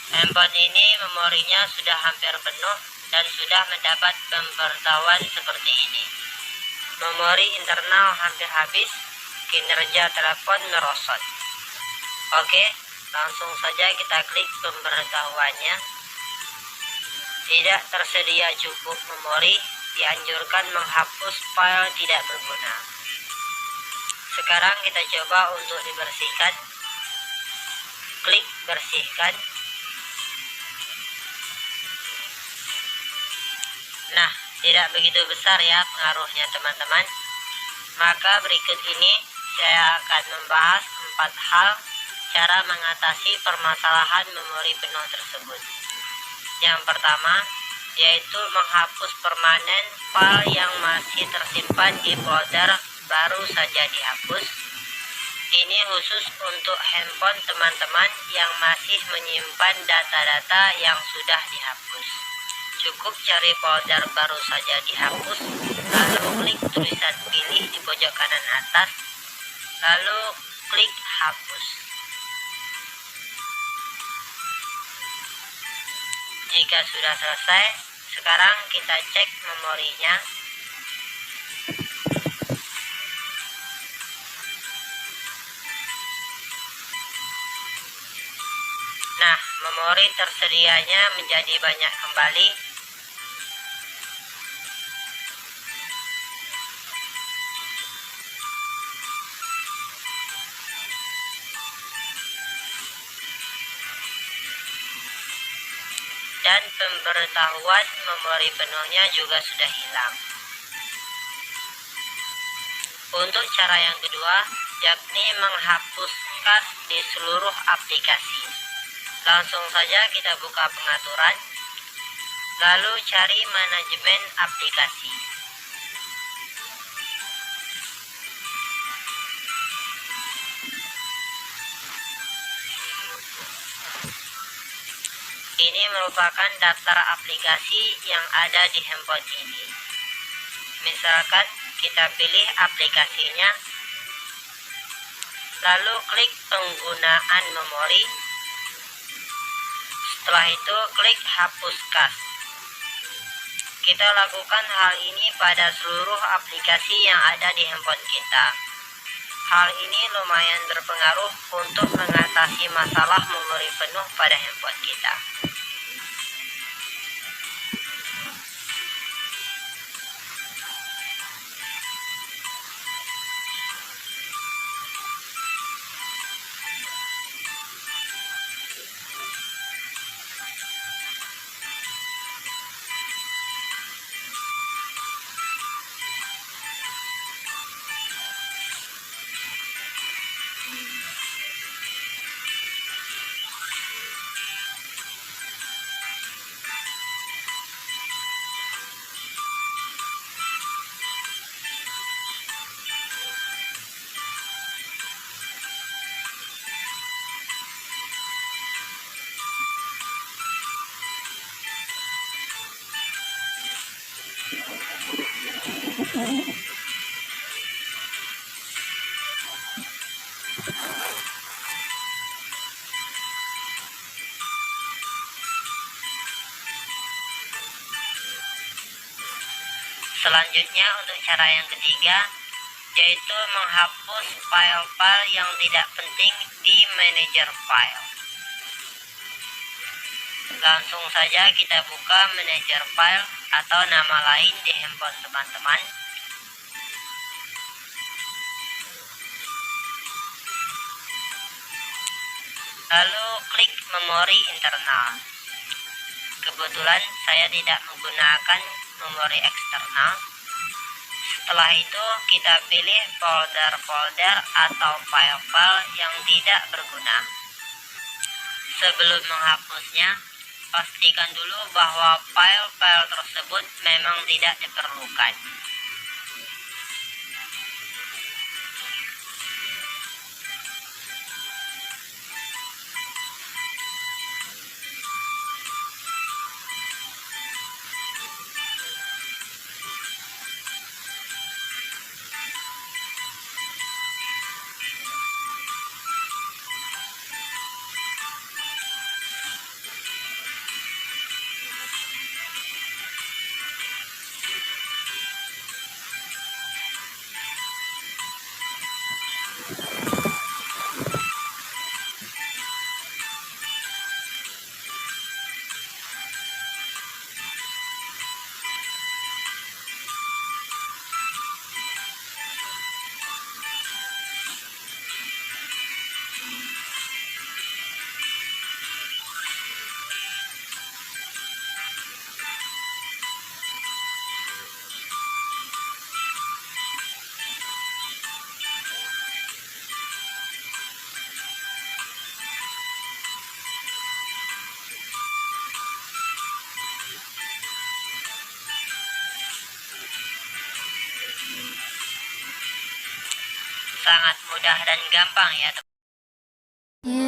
Handphone ini memorinya sudah hampir penuh dan sudah mendapat pemberitahuan seperti ini. Memori internal hampir habis, kinerja telepon merosot. Oke, langsung saja kita klik pemberitahuannya. Tidak tersedia cukup memori, dianjurkan menghapus file tidak berguna. Sekarang kita coba untuk dibersihkan. Klik bersihkan. Nah, tidak begitu besar ya pengaruhnya teman-teman. Maka berikut ini saya akan membahas 4 hal cara mengatasi permasalahan memori penuh tersebut. Yang pertama, yaitu menghapus permanen file yang masih tersimpan di folder baru saja dihapus. Ini khusus untuk handphone teman-teman yang masih menyimpan data-data yang sudah dihapus. Cukup cari folder baru saja dihapus, lalu klik tulisan pilih di pojok kanan atas, lalu klik hapus. Jika sudah selesai, sekarang kita cek memorinya. Nah, memori tersedianya menjadi banyak kembali. Dan pemberitahuan memori penuhnya juga sudah hilang. Untuk cara yang kedua, yakni menghapus cache di seluruh aplikasi. Langsung saja kita buka pengaturan, lalu cari manajemen aplikasi. Ini merupakan daftar aplikasi yang ada di handphone ini. Misalkan kita pilih aplikasinya, lalu klik penggunaan memori. Setelah itu klik hapus cache. Kita lakukan hal ini pada seluruh aplikasi yang ada di handphone kita. Hal ini lumayan berpengaruh untuk mengatasi masalah memori penuh pada handphone kita. Selanjutnya untuk cara yang ketiga, yaitu menghapus file-file yang tidak penting di manajer file. Langsung saja kita buka manajer file atau nama lain di handphone teman-teman. Lalu klik memori internal. Kebetulan saya tidak menggunakan memori eksternal. Setelah itu kita pilih folder-folder atau file-file yang tidak berguna. Sebelum menghapusnya, pastikan dulu bahwa file-file tersebut memang tidak diperlukan. sangat mudah dan gampang ya teman.